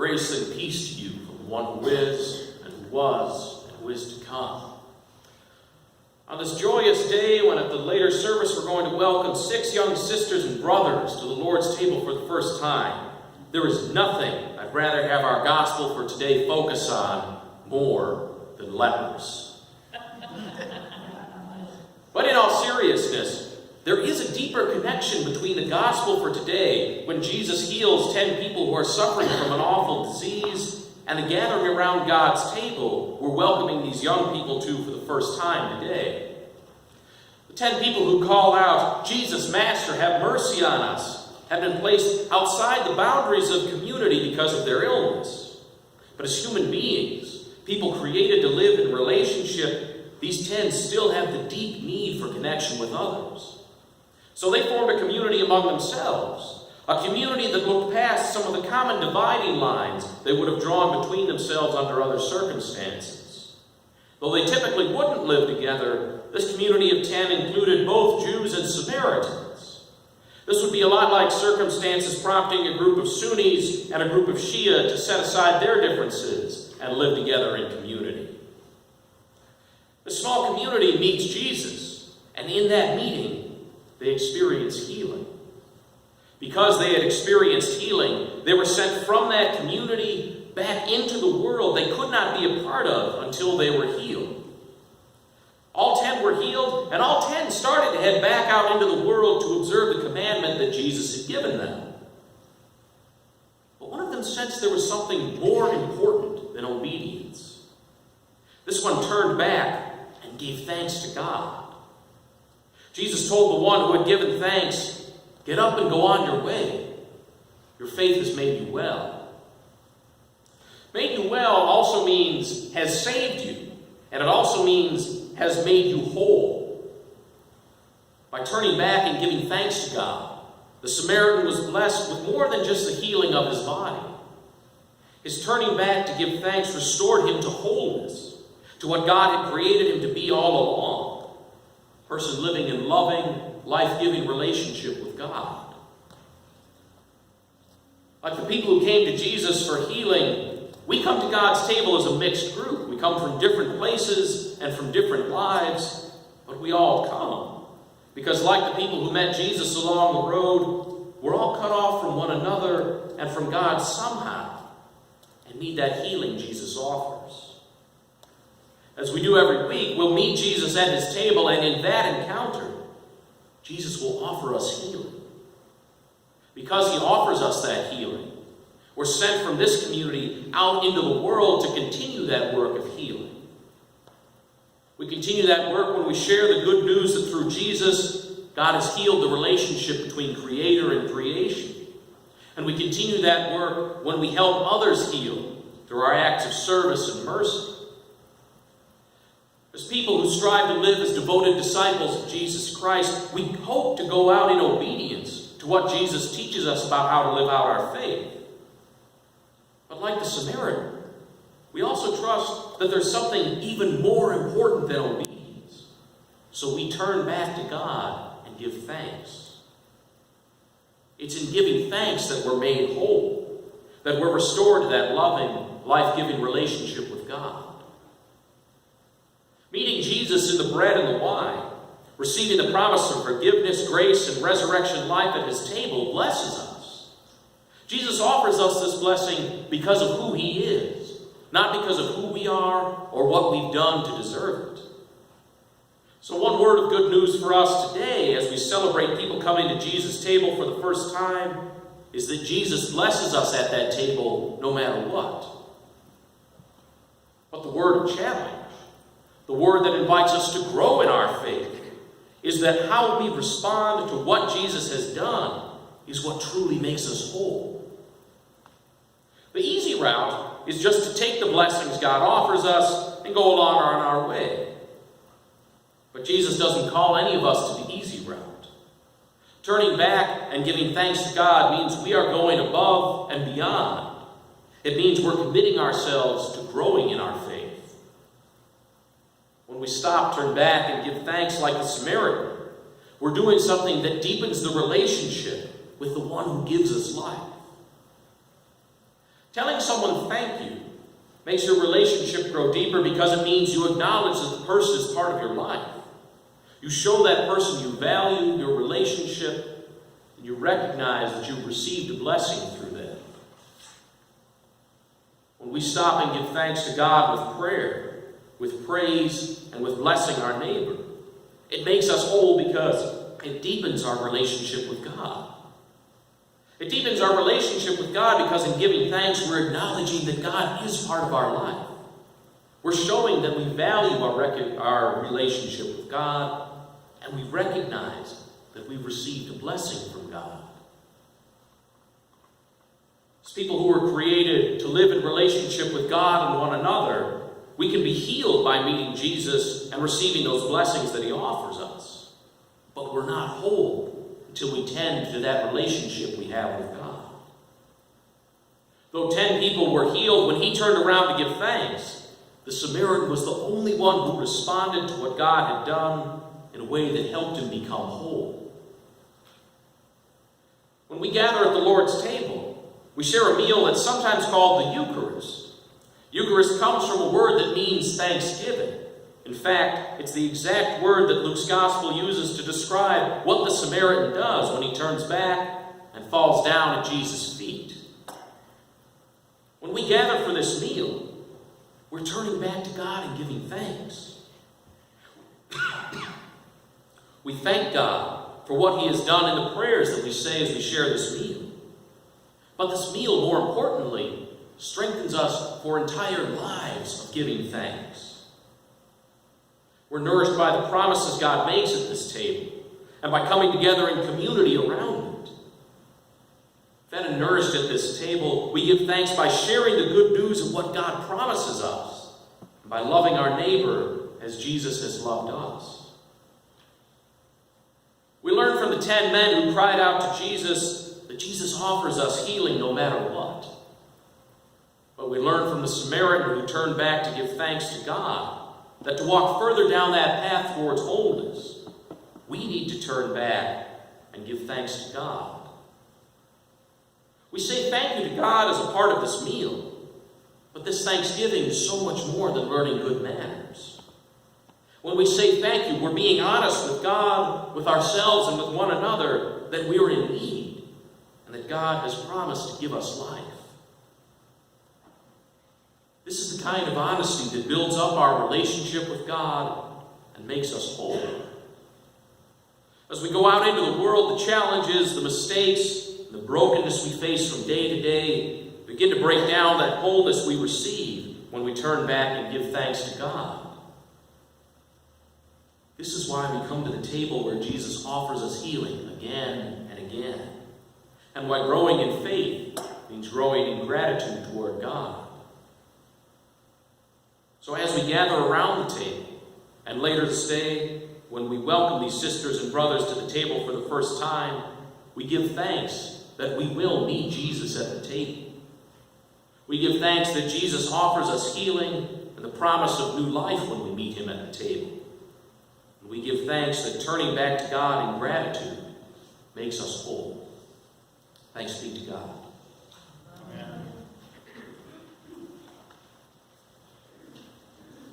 Grace and peace to you from the one who is, and who was, and who is to come. On this joyous day, when at the later service we're going to welcome 6 young sisters and brothers to the Lord's table for the first time, there is nothing I'd rather have our gospel for today focus on more than lepers. But in all seriousness, there is a deeper connection between the gospel for today, when Jesus heals 10 people who are suffering from an awful disease, and the gathering around God's table we're welcoming these young people to for the first time today. The 10 people who call out, "Jesus, Master, have mercy on us," have been placed outside the boundaries of community because of their illness. But as human beings, people created to live in relationship, these 10 still have the deep need for connection with others. So they formed a community among themselves, a community that looked past some of the common dividing lines they would have drawn between themselves under other circumstances. Though they typically wouldn't live together, this community of 10 included both Jews and Samaritans. This would be a lot like circumstances prompting a group of Sunnis and a group of Shia to set aside their differences and live together in community. The small community meets Jesus, and in that meeting, they experience healing. Because they had experienced healing, they were sent from that community back into the world they could not be a part of until they were healed. All 10 were healed, and all 10 started to head back out into the world to observe the commandment that Jesus had given them. But one of them sensed there was something more important than obedience. This one turned back and gave thanks to God. Jesus told the one who had given thanks, "Get up and go on your way. Your faith has made you well." Made you well also means has saved you, and it also means has made you whole. By turning back and giving thanks to God, the Samaritan was blessed with more than just the healing of his body. His turning back to give thanks restored him to wholeness, to what God had created him to be all along. A person living in loving, life-giving relationship with God. Like the people who came to Jesus for healing, we come to God's table as a mixed group. We come from different places and from different lives, but we all come. Because like the people who met Jesus along the road, we're all cut off from one another and from God somehow, and need that healing Jesus offers. As we do every week, we'll meet Jesus at his table, and in that encounter, Jesus will offer us healing. Because he offers us that healing, we're sent from this community out into the world to continue that work of healing. We continue that work when we share the good news that through Jesus, God has healed the relationship between Creator and creation. And we continue that work when we help others heal through our acts of service and mercy. As people who strive to live as devoted disciples of Jesus Christ, we hope to go out in obedience to what Jesus teaches us about how to live out our faith. But like the Samaritan, we also trust that there's something even more important than obedience. So we turn back to God and give thanks. It's in giving thanks that we're made whole, that we're restored to that loving, life-giving relationship with God. Meeting Jesus in the bread and the wine, receiving the promise of forgiveness, grace, and resurrection life at his table blesses us. Jesus offers us this blessing because of who he is, not because of who we are or what we've done to deserve it. So one word of good news for us today as we celebrate people coming to Jesus' table for the first time is that Jesus blesses us at that table no matter what. But the word of challenge, the word that invites us to grow in our faith, is that how we respond to what Jesus has done is what truly makes us whole. The easy route is just to take the blessings God offers us and go along on our way. But Jesus doesn't call any of us to the easy route. Turning back and giving thanks to God means we are going above and beyond. It means we're committing ourselves to growing in our faith. When we stop, turn back, and give thanks like the Samaritan, we're doing something that deepens the relationship with the one who gives us life. Telling someone thank you makes your relationship grow deeper because it means you acknowledge that the person is part of your life. You show that person you value your relationship, and you recognize that you've received a blessing through that. When we stop and give thanks to God with prayer, with praise, and with blessing our neighbor, it makes us whole because it deepens our relationship with God. It deepens our relationship with God because in giving thanks, we're acknowledging that God is part of our life. We're showing that we value our relationship with God, and we recognize that we've received a blessing from God. As people who were created to live in relationship with God and one another, we can be healed by meeting Jesus and receiving those blessings that he offers us. But we're not whole until we tend to that relationship we have with God. Though 10 people were healed, when he turned around to give thanks, the Samaritan was the only one who responded to what God had done in a way that helped him become whole. When we gather at the Lord's table, we share a meal that's sometimes called the Eucharist. Eucharist comes from a word that means thanksgiving. In fact, it's the exact word that Luke's gospel uses to describe what the Samaritan does when he turns back and falls down at Jesus' feet. When we gather for this meal, we're turning back to God and giving thanks. We thank God for what he has done in the prayers that we say as we share this meal. But this meal, more importantly, strengthens us for entire lives of giving thanks. We're nourished by the promises God makes at this table and by coming together in community around it. Fed and nourished at this table, we give thanks by sharing the good news of what God promises us and by loving our neighbor as Jesus has loved us. We learn from the 10 men who cried out to Jesus that Jesus offers us healing no matter what. But we learn from the Samaritan who turned back to give thanks to God that to walk further down that path towards wholeness, we need to turn back and give thanks to God. We say thank you to God as a part of this meal, but this thanksgiving is so much more than learning good manners. When we say thank you, we're being honest with God, with ourselves, and with one another that we are in need, and that God has promised to give us life. This is the kind of honesty that builds up our relationship with God and makes us whole. As we go out into the world, the challenges, the mistakes, the brokenness we face from day to day begin to break down that wholeness we receive when we turn back and give thanks to God. This is why we come to the table where Jesus offers us healing again and again, and why growing in faith means growing in gratitude toward God. So as we gather around the table, and later this day, when we welcome these sisters and brothers to the table for the first time, we give thanks that we will meet Jesus at the table. We give thanks that Jesus offers us healing and the promise of new life when we meet him at the table. And we give thanks that turning back to God in gratitude makes us whole. Thanks be to God. Amen.